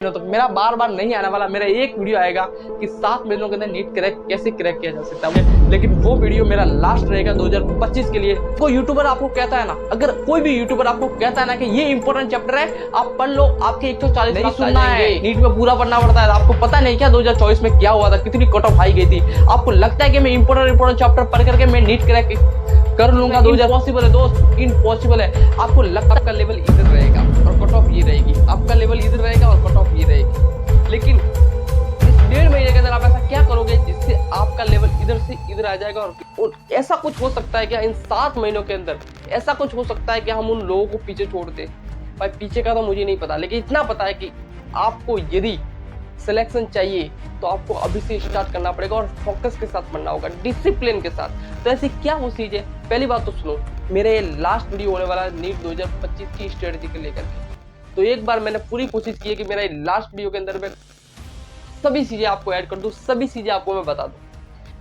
तो मेरा बार बार नहीं आने वाला, मेरा एक वीडियो आएगा कि 7 महीनों के अंदर नीट क्रैक कैसे क्रैक किया जा सकता है, लेकिन वो वीडियो मेरा लास्ट रहेगा 2025 के लिए। कोई यूट्यूबर आपको कहता है ना, अगर कोई भी यूट्यूबर आपको कहता है ना कि ये इंपॉर्टेंट चैप्टर है, आप पढ़ लो, आपके 140 नहीं सुनना है, नीट में पूरा पढ़ना पड़ता है। आपको पता नहीं क्या 2024 में क्या हुआ था, कितनी कट ऑफ हाई गई थी। आपको लगता है कि मैं इंपॉर्टेंट चैप्टर पढ़ करके मैं नीट क्रैक कर लूंगा 2000? पॉसिबल है दोस्त, इम्पॉसिबल है। आपको लगता है आपका लेवल इधर रहेगा और कट ऑफ ये रहेगी, आपका लेवल इधर रहेगा और कट ऑफ ये रहेगी, लेकिन इस 1.5 महीने के अंदर आप ऐसा क्या करोगे जिससे आपका लेवल इधर से इधर आ जाएगा। और ऐसा कुछ हो सकता है क्या इन 7 महीनों के अंदर? ऐसा कुछ हो सकता है कि हम उन लोगों को पीछे छोड़ दे। भाई पीछे का तो मुझे नहीं पता, लेकिन इतना पता है कि आपको यदि सिलेक्शन चाहिए तो आपको अभी से स्टार्ट करना पड़ेगा और फोकस के साथ पढ़ना होगा, डिसिप्लिन के साथ। तो ऐसी क्या वो चीज है? पहली बात तो सुनो, मेरे लास्ट वीडियो होने वाला है नीट 2025 की स्ट्रेटजी को लेकर के। तो एक बार मैंने पूरी कोशिश की है कि मेरा लास्ट वीडियो के अंदर मैं सभी चीजें आपको ऐड कर दूं, सभी चीजें आपको मैं बता दूं।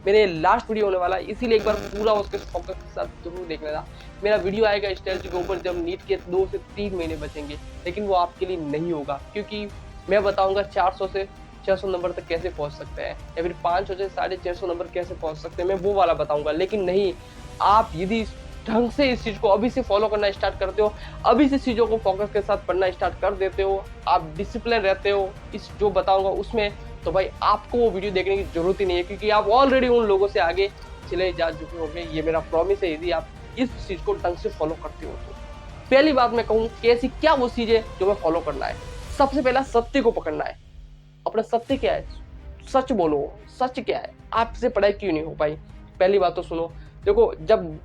मेरे लास्ट वीडियो होने वाला है, इसीलिए एक बार पूरा उसके फोकस के साथ जरूर देख लेना। मेरा वीडियो आएगा स्ट्रेटजी के ऊपर जब नीट के 2 से 3 महीने बचेंगे, लेकिन वो आपके लिए नहीं होगा, क्योंकि मैं बताऊंगा 400 से 600 नंबर तक कैसे पहुंच सकते हैं, या फिर 500 से 650 नंबर कैसे पहुंच सकते हैं, मैं वो वाला बताऊंगा। लेकिन नहीं, आप यदि ढंग से इस चीज को अभी से फॉलो करना स्टार्ट करते हो, अभी से चीजों को फोकस के साथ पढ़ना स्टार्ट कर देते हो, आप डिसिप्लिन रहते हो इस जो बताऊंगा उसमें, तो भाई आपको वो वीडियो देखने की जरूरत ही नहीं है, क्योंकि आप ऑलरेडी उन लोगों से आगे चले जा चुके होंगे। ये मेरा प्रॉमिस है, यदि आप इस चीज को ढंग से फॉलो करते हो तो। पहली बात मैं कहूँ कि ऐसी क्या वो चीज है जो मैं फॉलो करना है। सबसे पहला सत्य को पकड़ना है। अपना सत्य क्या है? सच बोलो, सच क्या है? आपसे पढ़ाई क्यों नहीं हो पाई? पहली बात तो सुनो, देखो जब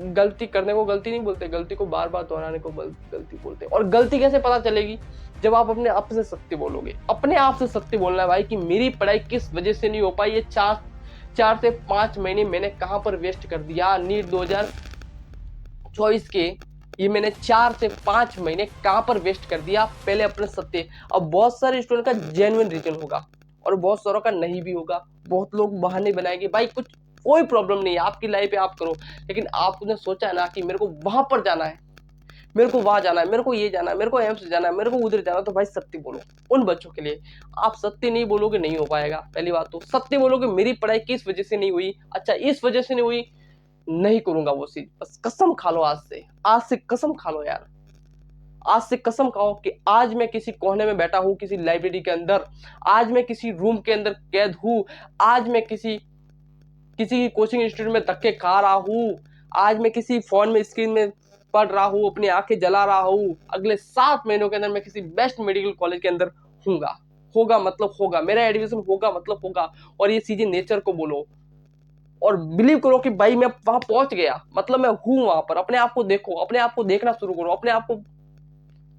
गलती करने को गलती नहीं बोलते, गलती को बार बार दोहराने को गलती बोलते। और गलती कैसे पता चलेगी? जब आप अपने आप से सत्य बोलोगे। अपने आप से सत्य बोलना है भाई कि मेरी पढ़ाई किस वजह से नहीं हो पाई, ये 4 से 5 महीने मैंने कहां पर वेस्ट कर दिया नीट 2024 के, ये मैंने 4 से 5 महीने कहां पर वेस्ट कर दिया। पहले अपने सत्य। अब बहुत सारे स्टूडेंट का जेन्युइन रीजन होगा और बहुत सारों का नहीं भी होगा। बहुत लोग बहाने बनाएंगे, भाई कुछ कोई प्रॉब्लम नहीं है, आपकी लाइफ है, आप करो। लेकिन आपने सोचा है ना कि मेरे को वहां पर जाना है, मेरे को वहां जाना है, मेरे को ये जाना है, मेरे को एम्स जाना है, मेरे को उधर जाना है, तो भाई सत्य बोलो उन बच्चों के लिए। आप सत्य नहीं बोलोगे नहीं हो पाएगा। पहली बात तो सत्य बोलोगे, मेरी पढ़ाई किस वजह से नहीं हुई, अच्छा इस वजह से नहीं हुई, नहीं करूंगा वो चीज। बस कसम खा लो आज से कसम खा लो यार, आज से कसम खाओ कि आज मैं किसी कोने में बैठा हूं, किसी लाइब्रेरी के अंदर, आज मैं किसी रूम के अंदर कैद हूं, आज मैं किसी कोचिंग इंस्टीट्यूट में धक्के खा रहा हूं, आज मैं किसी फोन में स्क्रीन में पढ़ रहा हूं, अपनी आंखें जला रहा हूं। अगले 7 महीनों के अंदर मैं किसी बेस्ट मेडिकल कॉलेज के अंदर हूंगा। होगा मतलब होगा, मेरा एडमिशन होगा मतलब होगा। और ये चीजें नेचर को बोलो और बिलीव करो कि भाई मैं वहां पहुंच गया, मतलब मैं हूं वहां पर। अपने आप को देखो, अपने आप को देखना शुरू करो, अपने आप को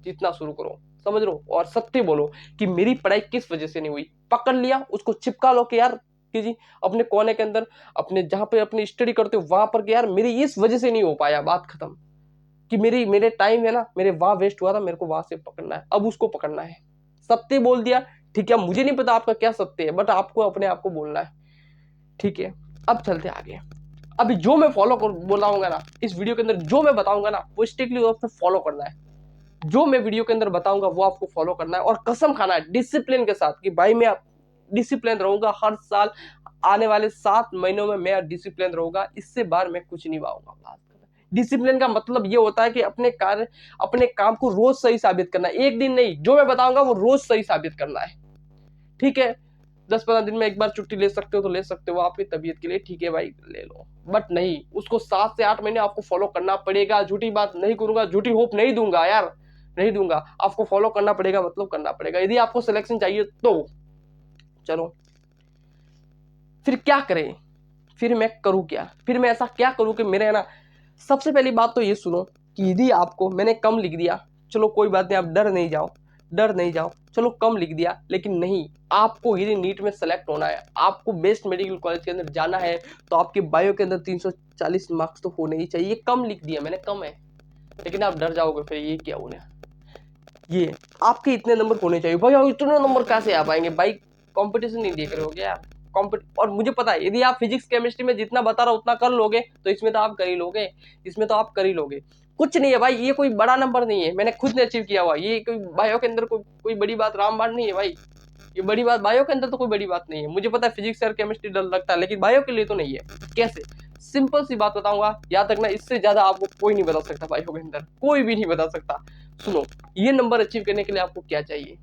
जीतना शुरू करो, समझ लो। और सत्य बोलो कि मेरी पढ़ाई किस वजह से नहीं हुई। पकड़ लिया, उसको चिपका लो कि यार जी अपने कोने के अंदर, अपने जहां पे अपनी स्टडी करते हो वहां पर कि यार मेरी इस वजह से नहीं हो पाया, बात खत्म। कि मेरे टाइम है ना, मेरे वहां वेस्ट हुआ था, मेरे को वहां से पकड़ना है, अब उसको पकड़ना है। सत्य बोल दिया, ठीक है, मुझे नहीं पता आपका क्या सत्य है, बट आपको अपने आप को बोलना है, ठीक है। अब चलते आगे। अभी जो मैं फॉलो बोलाऊंगा ना इस वीडियो के अंदर, जो मैं बताऊंगा ना वो स्ट्रिक्टली आपको फॉलो करना है। जो मैं वीडियो के अंदर बताऊंगा वो आपको फॉलो करना है और कसम खाना है डिसिप्लिन के साथ कि भाई मैं डिसिप्लिन रहूंगा हर साल। आने वाले 7 महीनों में मैं डिसिप्लिन रहूंगा, इससे बाहर मैं कुछ नहीं पाऊंगा। डिसिप्लिन का मतलब ये होता है कि अपने काम को रोज सही साबित करना है, एक दिन नहीं। जो मैं बताऊंगा वो रोज सही साबित करना है, ठीक है। 10-15 दिन में एक बार छुट्टी ले सकते हो तो ले सकते हो, आपकी तबीयत के लिए, ठीक है भाई ले लो, बट नहीं, उसको 7 से 8 महीने आपको फॉलो करना पड़ेगा। झूठी बात नहीं करूंगा, झूठी होप नहीं दूंगा यार, नहीं दूंगा। आपको फॉलो करना पड़ेगा, मतलब करना पड़ेगा, यदि आपको सिलेक्शन चाहिए तो। चलो फिर क्या करें, फिर मैं करूं क्या, फिर मैं ऐसा क्या करूं कि मेरे ना। सबसे पहली बात तो ये सुनो कि यदि आपको मैंने कम लिख दिया, चलो कोई बात नहीं, आप डर नहीं जाओ, डर नहीं जाओ, चलो कम लिख दिया, लेकिन नहीं, आपको यदि नीट में सेलेक्ट होना है, आपको बेस्ट मेडिकल कॉलेज के अंदर जाना है, तो आपके बायो के अंदर 340 मार्क्स तो होने ही चाहिए। कम लिख दिया मैंने, कम है, लेकिन आप डर जाओगे फिर, ये क्या होने, ये आपके इतने नंबर होने चाहिए। भाई इतने नंबर कैसे आ पाएंगे भाई? कंपटीशन नहीं देख रहे हो क्या? और मुझे पता है यदि आप फिजिक्स केमिस्ट्री में जितना बता रहा उतना कर लोगे तो इसमें तो आप कर ही लोगे, इसमें तो आप कर ही लोगे। कुछ नहीं है भाई, ये कोई बड़ा नंबर नहीं है, मैंने खुद ने अचीव किया हुआ। ये कोई बायो के अंदर कोई बड़ी बात रामबाण नहीं है भाई। ये बड़ी बात बायो के अंदर तो कोई बड़ी बात नहीं है। मुझे पता है फिजिक्स और केमिस्ट्री डर लगता है, लेकिन बायो के लिए तो नहीं है। कैसे? सिंपल सी बात बताऊंगा, याद रखना, इससे ज्यादा आपको कोई नहीं बता सकता बायो के अंदर, कोई भी नहीं बता सकता। सुनो, ये नंबर अचीव करने के लिए आपको क्या चाहिए?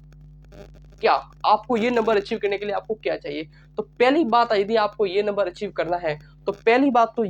क्या आपको ये नंबर अचीव करने के लिए आपको क्या चाहिए? तो पहली बात, यदि आपको ये नंबर अचीव करना है तो पहली बात तो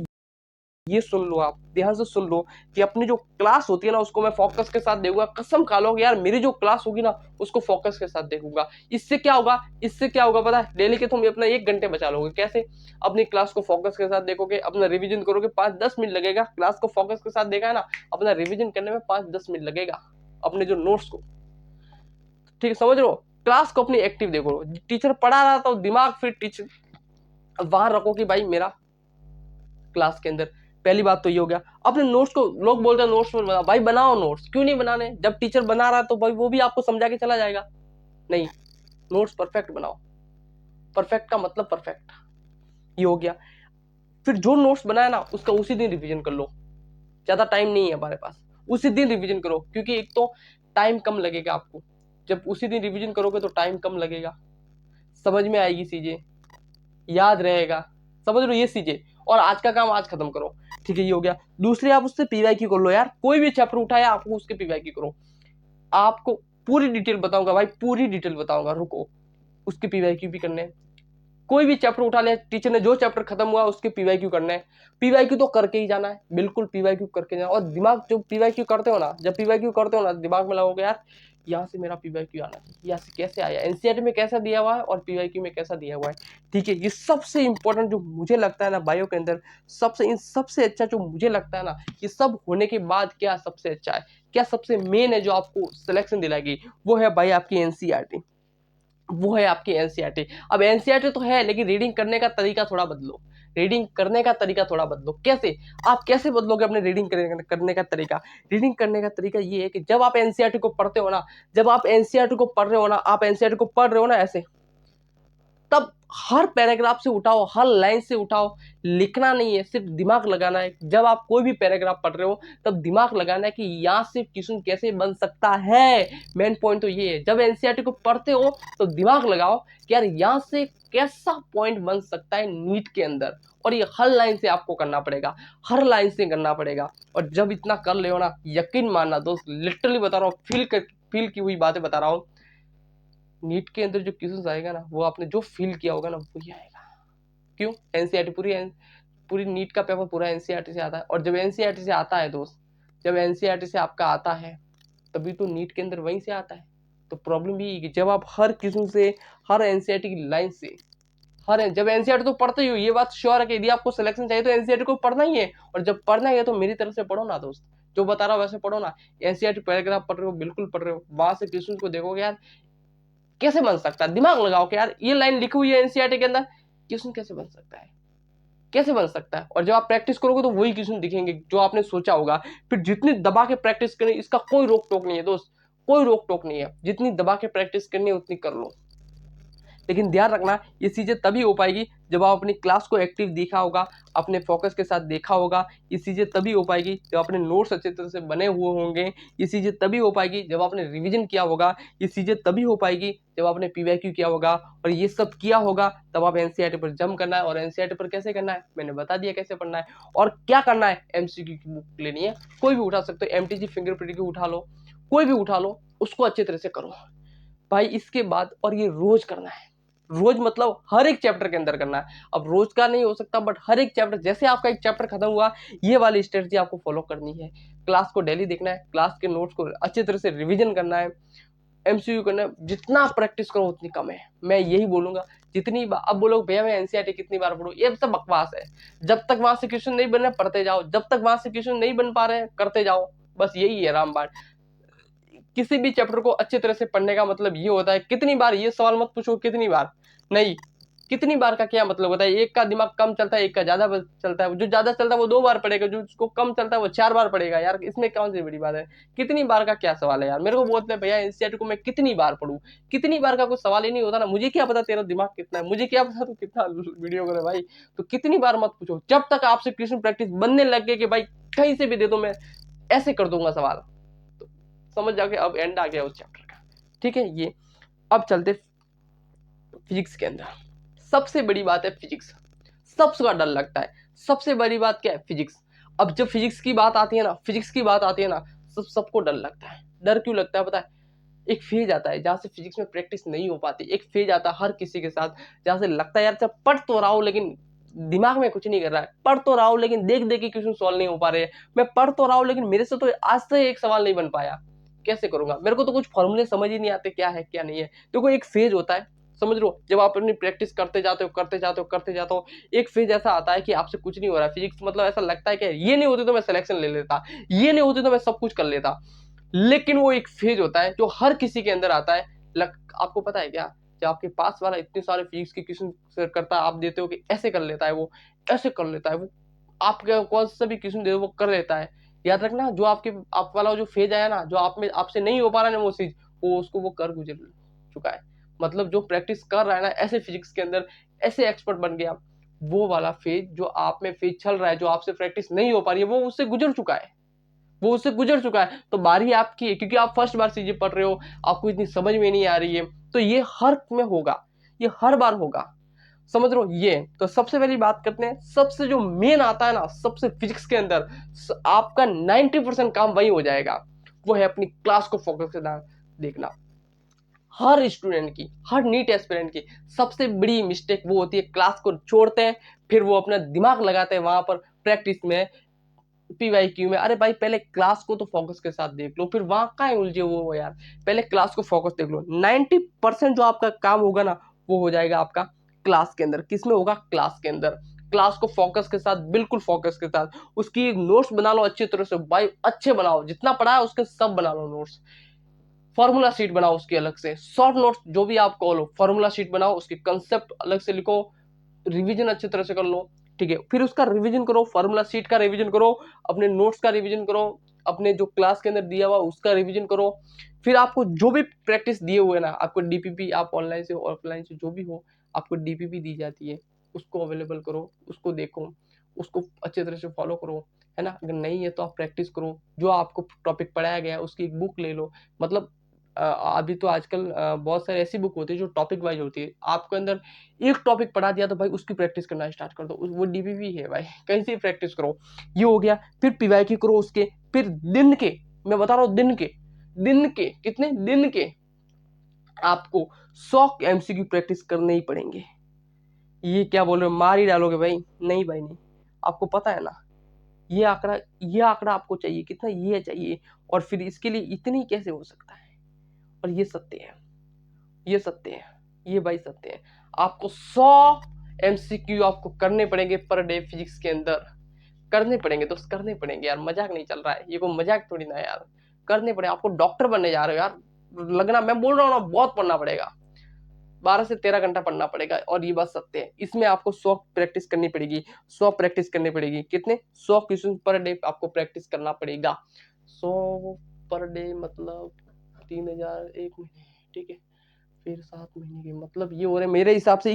ये सुन लो, आप ध्यान से सुन लो कि अपनी जो क्लास होती है ना उसको मैं फोकस के साथ देखूंगा। कसम खा लो यार, मेरी जो क्लास होगी ना उसको फोकस के साथ देखूंगा। इससे क्या होगा, इससे क्या होगा पता है? डेली के तुम अपना 1 घंटे बचा लोगे। कैसे? अपनी क्लास को फोकस के साथ देखोगे, अपना रिवीजन करोगे, 5-10 मिनट लगेगा। क्लास को फोकस के साथ देखा है ना, अपना रिवीजन करने में 5-10 मिनट लगेगा अपने जो नोट्स को। ठीक है, समझ लो। क्लास को अपनी एक्टिव देखो, टीचर पढ़ा रहा तो दिमाग फिर टीचर वहां रखो कि भाई मेरा क्लास के अंदर। पहली बात तो ये हो गया। अपने नोट्स को, लोग बोलते हैं नोट्स पर बनाओ, भाई बनाओ नोट्स, क्यों नहीं बनाने? जब टीचर बना रहा है तो भाई वो भी आपको समझा के चला जाएगा। नहीं, नोट्स परफेक्ट बनाओ। परफेक्ट का मतलब परफेक्ट, ये हो गया। फिर जो नोट्स बनाया ना उसका उसी दिन रिवीजन कर लो। ज्यादा टाइम नहीं है हमारे पास, उसी दिन रिवीजन करो, क्योंकि एक तो टाइम कम लगेगा आपको। जब उसी दिन रिवीजन करोगे तो टाइम कम लगेगा, समझ में आएगी चीजें, याद रहेगा। समझ लो ये चीजें। और आज का काम आज खत्म करो। ठीक है, ये हो गया। दूसरी, आप उससे पीवाईक्यू कर लो यार। कोई भी चैप्टर उठाया आपको उसके पीवाईक्यू करो। आपको पूरी डिटेल बताऊंगा भाई, पूरी डिटेल बताऊंगा, रुको। उसके पीवाईक्यू भी करने हैं। कोई भी चैप्टर उठा लिया टीचर ने, जो चैप्टर खत्म हुआ उसके पीवाईक्यू करने हैं। पीवाईक्यू तो करके ही जाना है, बिल्कुल पीवाईक्यू करके जाना। और दिमाग, जो पीवाईक्यू करते हो ना, जब पीवाईक्यू करते हो ना, दिमाग में लगोगे यार यहाँ से मेरा पीवाईक्यू आना चाहिए, यहाँ से कैसे आया, एनसीईआरटी में कैसा दिया हुआ है और पीवाईक्यू में कैसा दिया हुआ है। ठीक है, ये सबसे इंपॉर्टेंट जो मुझे लगता है ना बायो के अंदर, सबसे अच्छा जो मुझे लगता है ना, ये सब होने के बाद क्या सबसे अच्छा है, क्या सबसे मेन है जो आपको सिलेक्शन दिलाएगी, वो है भाई आपकी एनसीईआरटी। वो है आपकी एनसीईआरटी। अब एनसीईआरटी तो है, लेकिन रीडिंग करने का तरीका थोड़ा बदलो। रीडिंग करने का तरीका थोड़ा बदलो। कैसे? आप कैसे बदलोगे अपने रीडिंग करने का तरीका? रीडिंग करने का तरीका ये है कि जब आप एनसीईआरटी को पढ़ते हो ना, जब आप एनसीईआरटी को पढ़ रहे हो ना, आप एनसीईआरटी को पढ़ रहे हो ना ऐसे, तब हर पैराग्राफ से उठाओ, हर लाइन से उठाओ। लिखना नहीं है, सिर्फ दिमाग लगाना है। जब आप कोई भी पैराग्राफ पढ़ रहे हो तब दिमाग लगाना है कि यहाँ से क्वेश्चन कैसे बन सकता है। मेन पॉइंट तो ये है, जब एनसीईआरटी को पढ़ते हो तो दिमाग लगाओ कि यार यहाँ से कैसा पॉइंट बन सकता है नीट के अंदर। और ये हर लाइन से आपको करना पड़ेगा, हर लाइन से करना पड़ेगा। और जब इतना कर ले हो ना, यकीन मानना दोस्त, लिटरली बता रहा हूँ, फील की हुई बातें बता रहा हूँ, नीट के अंदर जो क्वेश्चन आएगा ना, वो आपने जो फील किया होगा ना वही आएगा। क्यों? एनसीईआरटी पूरी नीट का पेपर पूरा एनसीईआरटी से आता है। और जब एनसीईआरटी से आता है दोस्त, जब एनसीईआरटी से आपका आता है, तभी तो नीट के अंदर वहीं से आता है। तो प्रॉब्लम ये है कि जब आप हर क्वेश्चन से, हर एनसीईआरटी की लाइन से, जब एनसीईआरटी तो पढ़ते ही हो, ये बात श्योर है कि यदि आपको सिलेक्शन चाहिए तो एनसीईआरटी को पढ़ना ही है। और जब पढ़ना ही है तो मेरी तरफ से पढ़ो ना दोस्त, जो बता रहा हूँ वैसे पढ़ो ना। एनसीईआरटी पैराग्राफ पढ़ रहे हो, बिल्कुल पढ़ रहे हो, वहां से क्वेश्चन को देखोगे यार कैसे बन सकता है। दिमाग लगाओ कि यार ये लाइन लिखी हुई है एनसीईआरटी के अंदर, क्वेश्चन कैसे बन सकता है, कैसे बन सकता है। और जब आप प्रैक्टिस करोगे तो वही क्वेश्चन दिखेंगे जो आपने सोचा होगा। फिर जितनी दबा के प्रैक्टिस करनी, इसका कोई रोक टोक नहीं है दोस्त, कोई रोक टोक नहीं है। जितनी दबा के प्रैक्टिस करनी है उतनी कर लो। लेकिन ध्यान रखना, ये चीजें तभी हो पाएगी जब आप अपनी क्लास को एक्टिव देखा होगा, अपने फोकस के साथ देखा होगा। ये चीजें तभी हो पाएगी जब अपने नोट्स अच्छे तरह से बने हुए होंगे। ये चीजें तभी हो पाएगी जब आपने रिवीजन किया होगा। ये चीजें तभी हो पाएगी जब आपने पीवाईक्यू किया होगा। और ये सब किया होगा तब आप एनसीईआरटी पर जम करना है। और एनसीईआरटी पर कैसे करना है मैंने बता दिया कैसे पढ़ना है और क्या करना है। एमसीक्यू की बुक लेनी है, कोई भी उठा सकते हो, एमटीजी फिंगरप्रिंट की उठा लो, कोई भी उठा लो, उसको अच्छे तरह से करो भाई। इसके बाद, और ये रोज करना है, रोज मतलब हर एक चैप्टर के अंदर करना है। अब रोज का नहीं हो सकता, बट हर एक चैप्टर, जैसे आपका एक चैप्टर खत्म हुआ, ये वाली स्ट्रेटजी आपको फॉलो करनी है। क्लास को डेली देखना है, क्लास के नोट्स को अच्छे तरह से रिवीजन करना है, एमसीक्यू करना है। जितना प्रैक्टिस करो उतनी कम है, मैं यही बोलूंगा। जितनी बार अब बोलो भैया मैं एनसीईआरटी कितनी बार पढ़ूं, ये सब बकवास है। जब तक वहां से क्वेश्चन नहीं बन रहे पढ़ते जाओ, जब तक वहां से क्वेश्चन नहीं बन पा रहे करते जाओ, बस यही है रामबाण। किसी भी चैप्टर को अच्छे तरह से पढ़ने का मतलब ये होता है, कितनी बार, ये सवाल मत पूछो कितनी बार, नहीं, कितनी बार का क्या मतलब होता है। एक का दिमाग कम चलता है, एक का ज्यादा चलता है। जो ज्यादा चलता है वो 2 बार पढ़ेगा, जो उसको कम चलता है वो 4 बार पढ़ेगा। यार इसमें कौन सी बड़ी बात है, कितनी बार का क्या सवाल है यार। मेरे को बोलते हैं भैया एनसीईआरटी को मैं कितनी बार पढ़ूं, कितनी बार का कोई सवाल ही नहीं होता ना। मुझे क्या पता तेरा दिमाग कितना है, मुझे क्या पता तू कितना वीडियो करे भाई। तो कितनी बार मत पूछो, जब तक आपसे क्वेश्चन प्रैक्टिस बनने लग गए कि भाई कहीं से भी दे दो, मैं ऐसे कर दूंगा सवाल। तो समझ जाओगे अब एंड आ गया उस चैप्टर का। ठीक है, ये अब चलते फिजिक्स के अंदर। सबसे बड़ी बात है फिजिक्स, सबसे डर लगता है। सबसे बड़ी बात क्या है? फिजिक्स। अब जब फिजिक्स की बात आती है ना, फिजिक्स की बात आती है ना, सबको डर लगता है। डर क्यों लगता है पता है? एक फेज आता है जहां से फिजिक्स में प्रैक्टिस नहीं हो पाती। एक फेज आता है हर किसी के साथ जहां से लगता है यार जब पढ़ तो रहा हूं लेकिन दिमाग में कुछ नहीं कर रहा है, पढ़ तो रहा हूं लेकिन देख देख के क्वेश्चन सॉल्व नहीं हो पा रहे हैं, मैं पढ़ तो रहा हूं लेकिन मेरे से तो आज से एक सवाल नहीं बन पाया, कैसे करूंगा, मेरे को तो कुछ फॉर्मूले समझ ही नहीं आते क्या है क्या नहीं है। तो कोई एक फेज होता है, समझ लो, जब आप अपनी प्रैक्टिस करते जाते हो करते जाते हो करते जाते हो, एक फेज ऐसा आता है कि आपसे कुछ नहीं हो रहा है। फिजिक्स मतलब ऐसा लगता है कि ये नहीं होती तो मैं सिलेक्शन ले लेता, ये नहीं होती तो मैं सब कुछ कर लेता। लेकिन वो एक फेज होता है जो हर किसी के अंदर आता है। आपको पता है क्या, जब आपके पास वाला इतने सारे फिजिक्स के क्वेश्चन करता है, आप देते हो कि ऐसे कर लेता है वो, ऐसे कर लेता है वो, आपके कौन सा भी क्वेश्चन दे दो वो कर लेता है। याद रखना, जो आप वाला जो फेज आया ना, जो आप में आपसे नहीं हो पा रहा है ना वो चीज, वो उसको वो कर गुजर चुका है। मतलब जो प्रैक्टिस कर रहा है ना ऐसे फिजिक्स के अंदर, ऐसे एक्सपर्ट बन गया, वो वाला फेज जो आप में फेज चल रहा है, जो आपसे प्रैक्टिस नहीं हो पा रही है, वो उससे गुजर चुका है, वो उससे गुजर चुका है। तो बारी आपकी है, क्योंकि आप फर्स्ट बार चीजें पढ़ रहे हो, आपको इतनी समझ में नहीं आ रही है, तो ये हर में होगा, ये हर बार होगा, समझ रहे हो ये। तो सबसे पहली बात करते हैं, सबसे जो मेन आता है ना, सबसे फिजिक्स के अंदर आपका 90% काम वही हो जाएगा, वो है अपनी क्लास को फोकस करना। देखना, हर स्टूडेंट की, हर नीट एस्पिरेंट की सबसे बड़ी मिस्टेक वो होती है, क्लास को छोड़ते हैं, फिर वो अपना दिमाग लगाते हैं वहां पर प्रैक्टिस में, पीवाईक्यू में। अरे भाई पहले क्लास को तो फोकस के साथ देख लो, फिर वहां का उलझे वो यार, पहले क्लास को फोकस देख लो। 90% जो आपका काम होगा ना, वो हो जाएगा आपका क्लास के अंदर। किसमें होगा? क्लास के अंदर। क्लास को फोकस के साथ, बिल्कुल फोकस के साथ, उसकी नोट्स बना लो अच्छी तरह से भाई, अच्छे बनाओ, जितना पढ़ा है उसके सब बना लो नोट्स। फॉर्मूला शीट बनाओ उसकी अलग से, शॉर्ट नोट्स जो भी आप कहो, फॉर्मूला शीट बनाओ, उसकी कंसेप्ट अलग से लिखो, रिवीजन अच्छी तरह से कर लो। ठीक है, फिर उसका रिवीजन करो, फॉर्मूला शीट का रिवीजन करो, अपने नोट्स का रिवीजन करो, अपने जो क्लास के अंदर दिया हुआ उसका रिवीजन करो। फिर आपको जो भी प्रैक्टिस दिए हुए ना, आपको डीपीपी, आप ऑनलाइन से ऑफलाइन से जो भी हो, आपको डीपीपी दी जाती है, उसको अवेलेबल करो, उसको देखो, उसको अच्छे तरह से फॉलो करो, है ना। अगर नहीं है तो आप प्रैक्टिस करो, जो आपको टॉपिक पढ़ाया गया है उसकी एक बुक ले लो। मतलब अभी तो आजकल बहुत सारी ऐसी बुक होती है जो टॉपिक वाइज होती है, आपके अंदर एक टॉपिक पढ़ा दिया तो भाई उसकी प्रैक्टिस करना स्टार्ट कर दो, वो डीपीपी है भाई, कहीं से प्रैक्टिस करो। ये हो गया। फिर पीवाईक्यू करो उसके, फिर दिन के, मैं बता रहा हूँ दिन के कितने दिन के आपको 100 एमसीक्यू प्रैक्टिस करने ही पड़ेंगे। ये क्या बोल रहे हो, मार ही डालोगे भाई? नहीं भाई नहीं, आपको पता है ना, ये आंकड़ा आपको चाहिए कितना, ये चाहिए। और फिर इसके लिए इतनी कैसे हो सकता है? और ये सत्य है, ये सत्य है, ये भाई सत्य है। आपको 100 एमसीक्यू आपको करने पड़ेंगे पर डे फिजिक्स के अंदर, करने पड़ेंगे दोस्त, करने पड़ेंगे यार, मजाक नहीं चल रहा है, ये कोई मजाक थोड़ी ना है यार, करने पड़े। आपको डॉक्टर बनने जा रहे हो यार, लगना, मैं बोल रहा हूँ ना, बहुत पढ़ना पड़ेगा, 12 से 13 घंटा पढ़ना पड़ेगा, और ये बात सत्य है। इसमें आपको 100 प्रैक्टिस करनी पड़ेगी, 100 प्रैक्टिस करनी पड़ेगी, कितने? 100 क्वेश्चन पर डे आपको प्रैक्टिस करना पड़ेगा। 100 पर डे मतलब 3000 एक महीने, ठीक है, फिर 7 महीने के मतलब ये हो रहे मेरे हिसाब से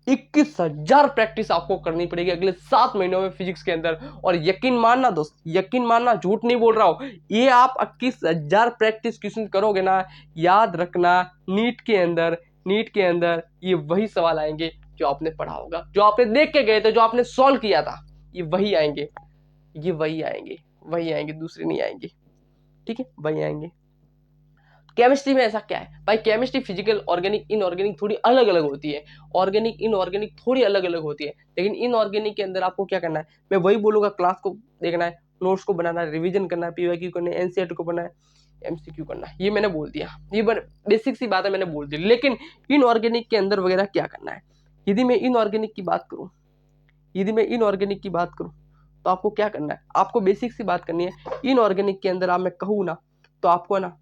21,000 प्रैक्टिस आपको करनी पड़ेगी अगले 7 महीनों में फिजिक्स के अंदर। और यकीन मानना दोस्त, यकीन मानना, झूठ नहीं बोल रहा हूं, ये आप 21,000 प्रैक्टिस क्वेश्चन करोगे ना, याद रखना, नीट के अंदर ये वही सवाल आएंगे जो आपने पढ़ा होगा, जो आपने देख के गए थे, जो आपने सॉल्व किया था, ये वही आएंगे, ये वही आएंगे, दूसरे नहीं आएंगे। ठीक है, वही आएंगे। केमिस्ट्री में ऐसा क्या है भाई? केमिस्ट्री फिजिकल, ऑर्गेनिक, इनऑर्गेनिक थोड़ी अलग अलग होती है, ऑर्गेनिक इनऑर्गेनिक थोड़ी अलग अलग होती है। लेकिन इनऑर्गेनिक के अंदर आपको क्या करना है, मैं वही बोलूंगा, क्लास को देखना है, नोट्स को बनाना है, रिवीजन करना है, पीवाईक्यू करना है, एनसीईआरटी को बनाना है, एमसीक्यू करना है, ये मैंने बोल दिया, ये बेसिक सी बात है, मैंने बोल दी। लेकिन इनऑर्गेनिक के अंदर वगैरह क्या करना है, यदि मैं इनऑर्गेनिक की बात करूं, तो आपको क्या करना है, आपको बेसिक सी बात करनी है। इनऑर्गेनिक के अंदर आप मैं कहूँ ना, तो आपको ना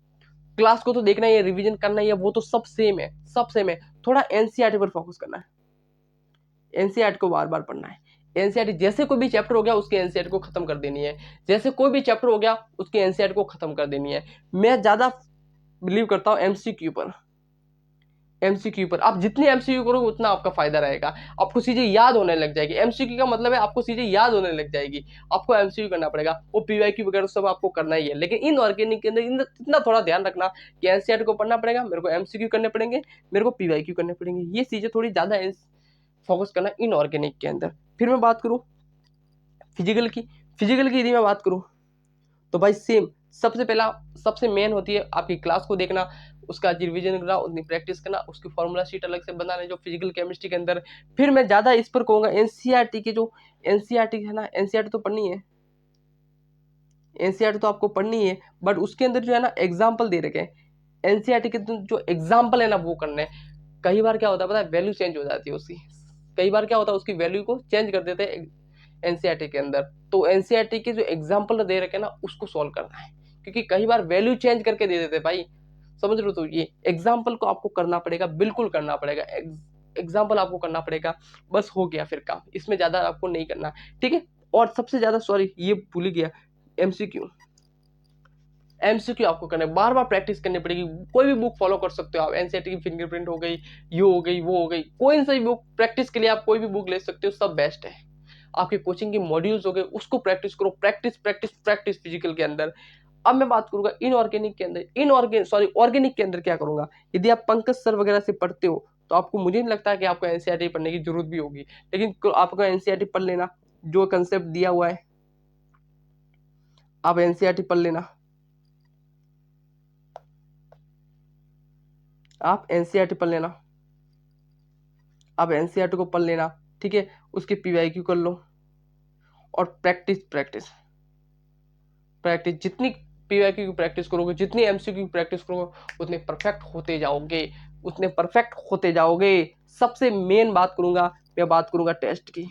क्लास को तो देखना ही है, रिवीजन करना ही है, वो तो सब सेम है, सब सेम है। थोड़ा एनसीईआरटी पर फोकस करना है, एनसीईआरटी को बार बार पढ़ना है। एनसीईआरटी जैसे कोई भी चैप्टर हो गया उसके एनसीईआरटी को खत्म कर देनी है, जैसे कोई भी चैप्टर हो गया उसके एनसीईआरटी को खत्म कर देनी है। मैं ज्यादा बिलीव करता हूँ एमसीक्यू पर, एमसीक्यू पर। आप जितनी एमसीक्यू करोगे उतना आपका फायदा रहेगा, आपको चीजें याद होने लग जाएगी। एमसीक्यू का मतलब है आपको चीजें याद होने लग जाएगी, आपको एमसीक्यू करना पड़ेगा। वो पीवाईक्यू वगैरह सब आपको करना ही है, लेकिन इनऑर्गेनिक के अंदर इतना थोड़ा ध्यान रखना कि एनसीईआरटी को पढ़ना पड़ेगा, मेरे को एमसीक्यू करने पड़ेंगे, मेरे को पीवाईक्यू करने पड़ेंगे। ये चीजें थोड़ी ज्यादा फोकस करना इनऑर्गेनिक के अंदर। फिर मैं बात करूँ फिजिकल की, यदि मैं बात करूँ तो भाई सेम, सबसे पहला सबसे मेन होती है आपकी क्लास को देखना, उसका रिवीजन करना, उतनी प्रैक्टिस करना, उसकी फॉर्मूला शीट अलग से बनाना जो फिजिकल केमिस्ट्री के अंदर। फिर मैं ज्यादा इस पर कहूंगा एनसीईआरटी के, जो एनसीईआरटी है ना, एनसीईआरटी तो पढ़नी है, एनसीईआरटी तो आपको पढ़नी है, बट उसके अंदर जो है ना एग्जाम्पल दे रखे हैं, एनसीईआरटी के जो एग्जाम्पल है ना वो करने हैं। कई बार क्या होता है पता है, वैल्यू चेंज हो जाती है उसकी, कई बार क्या होता है उसकी वैल्यू को चेंज कर देते हैं एनसीईआरटी के अंदर। तो एनसीईआरटी के जो एग्जाम्पल दे रखे हैं ना उसको सॉल्व करना है, क्योंकि कई बार वैल्यू चेंज करके दे देते भाई, समझ रहे हो। तो ये एग्जाम्पल को आपको करना पड़ेगा, बिल्कुल करना पड़ेगा, एग्जाम्पल आपको करना पड़ेगा, बस हो गया फिर काम, इसमें ज्यादा आपको नहीं करना, ठीक है। और सबसे ज्यादा, सॉरी ये भूल गया, एमसीक्यू, एमसीक्यू आपको करना है, बार बार प्रैक्टिस करनी पड़ेगी। कोई भी बुक फॉलो कर सकते हो आप, एनसीईआरटी की फिंगरप्रिंट हो गई, ये हो गई, वो हो गई, कोई सा भी बुक प्रैक्टिस के लिए आप कोई भी बुक ले सकते हो, सब बेस्ट है। आपके कोचिंग के मॉड्यूल्स हो गए उसको प्रैक्टिस करो, प्रैक्टिस प्रैक्टिस प्रैक्टिस फिजिकल के अंदर। अब मैं बात करूंगा इनऑर्गेनिक के अंदर, ऑर्गेनिक के अंदर क्या करूंगा। यदि आप पंकज सर वगैरह से पढ़ते हो तो आपको, मुझे नहीं लगता कि आपको एनसीईआरटी पढ़ने की जरूरत भी होगी, लेकिन आपको एनसीईआरटी पढ़ लेना, जो कंसेप्ट दिया हुआ है आप एनसीईआरटी पढ़ लेना, आप एनसीईआरटी पढ़ लेना, आप एनसीईआरटी को पढ़ लेना, ठीक है। उसके पीवाईक्यू कर लो और प्रैक्टिस प्रैक्टिस प्रैक्टिस, जितनी पीवाईक्यू की प्रैक्टिस करोगे, जितनी एमसीक्यू की प्रैक्टिस करोगे, उतने परफेक्ट होते जाओगे, उतने परफेक्ट होते जाओगे। सबसे मेन बात करूंगा, मैं बात करूंगा टेस्ट की।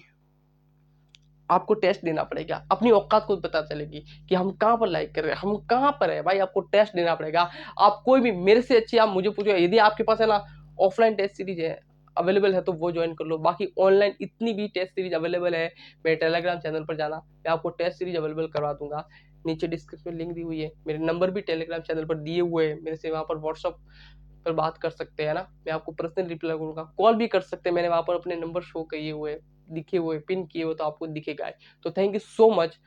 आपको टेस्ट देना पड़ेगा, अपनी औकात को पता चलेगी कि हम कहाँ पर लाइक कर रहे हैं, हम कहाँ पर है भाई, आपको टेस्ट देना पड़ेगा। आप कोई भी मेरे से अच्छी आप मुझे पूछो, यदि आपके पास है ना ऑफलाइन टेस्ट सीरीज है अवेलेबल है तो वो ज्वाइन कर लो, बाकी ऑनलाइन इतनी भी टेस्ट सीरीज अवेलेबल है, मेरे टेलीग्राम चैनल पर जाना, मैं आपको टेस्ट सीरीज अवेलेबल करवा दूंगा। नीचे डिस्क्रिप्शन में लिंक दी हुई है, मेरे नंबर भी टेलीग्राम चैनल पर दिए हुए हैं, मेरे से वहाँ पर व्हाट्सअप पर बात कर सकते हैं ना, मैं आपको पर्सनल रिप्लाई करूंगा, कॉल भी कर सकते हैं, मैंने वहाँ पर अपने नंबर शो किए हुए, दिखे हुए, पिन किए हुए, तो आपको दिखेगा। तो थैंक यू सो मच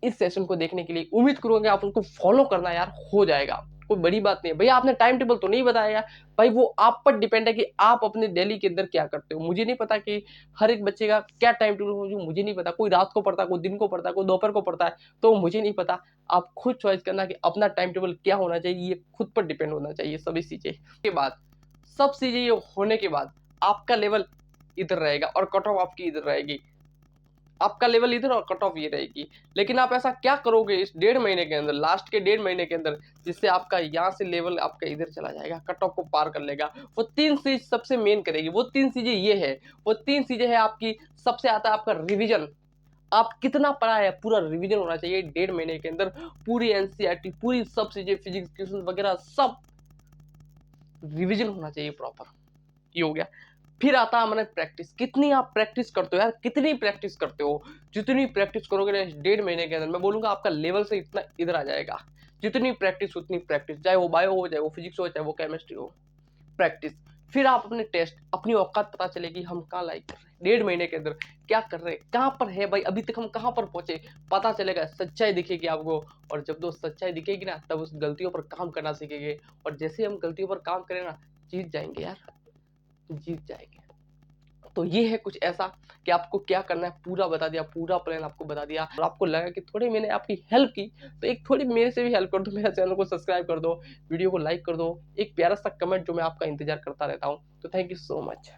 इस सेशन को देखने के लिए। उम्मीद करूंगा आप उनको फॉलो करना यार, हो जाएगा, कोई बड़ी बात नहीं है भैया। आपने टाइम टेबल तो नहीं बताया भाई, वो आप पर डिपेंड है कि आप अपने डेली के अंदर क्या करते हो। मुझे नहीं पता कि हर एक बच्चे का क्या टाइम टेबल हो, मुझे नहीं पता, कोई रात को पढ़ता है, कोई दिन को पढ़ता है, कोई दोपहर को पढ़ता है, तो मुझे नहीं पता। आप खुद चॉइस करना कि अपना टाइम टेबल क्या होना चाहिए, ये खुद पर डिपेंड होना चाहिए सभी चीजें के बाद। सब चीजें ये होने के बाद आपका लेवल इधर रहेगा और कट ऑफ आपकी इधर रहेगी, आपका लेवल इधर और कट ऑफ ये रहेगी। लेकिन आप ऐसा क्या करोगे इस 1.5 महीने के अंदर, लास्ट के 1.5 महीने के अंदर, जिससे आपका यहाँ से लेवल आपका इधर चला जाएगा, कट ऑफ को पार कर लेगा। वो 3 चीज सबसे मेन करेगी, वो 3 चीजें ये है, वो 3 चीजें है आपकी। सबसे आता है आपका रिविजन, आप कितना पढ़ा है पूरा रिवीजन होना चाहिए 1.5 महीने के अंदर, पूरी एनसीईआरटी, पूरी सब चीजें, फिजिक्स क्वेश्चन वगैरह सब रिवीजन होना चाहिए प्रॉपर। ये हो गया। फिर आता है हमारे प्रैक्टिस, कितनी आप प्रैक्टिस करते हो यार, कितनी प्रैक्टिस करते हो। जितनी प्रैक्टिस करोगे ना 1.5 महीने के अंदर, मैं बोलूंगा आपका लेवल से इतना इधर आ जाएगा। जितनी प्रैक्टिस उतनी प्रैक्टिस, चाहे वो बायो हो, चाहे वो फिजिक्स हो, चाहे वो केमिस्ट्री हो, प्रैक्टिस। फिर आप अपने टेस्ट, अपनी औकात पता चलेगी हम कहाँ लाइक कर रहे हैं, 1.5 महीने के अंदर क्या कर रहे हैं, कहाँ पर है भाई, अभी तक हम कहाँ पर पहुंचे, पता चलेगा, सच्चाई दिखेगी आपको। और जब दोस्त सच्चाई दिखेगी ना, तब उस गलतियों पर काम करना सीखेंगे, और जैसे हम गलतियों पर काम करें ना, जीत जाएंगे यार, जीत जाएंगे। तो ये है कुछ ऐसा कि आपको क्या करना है, पूरा बता दिया, पूरा प्लान आपको बता दिया। और आपको लगा कि थोड़ी मैंने आपकी हेल्प की, तो एक थोड़ी मेरे से भी हेल्प कर दो, मेरा चैनल को सब्सक्राइब कर दो, वीडियो को लाइक कर दो, एक प्यारा सा कमेंट जो मैं आपका इंतजार करता रहता हूँ। तो थैंक यू सो मच।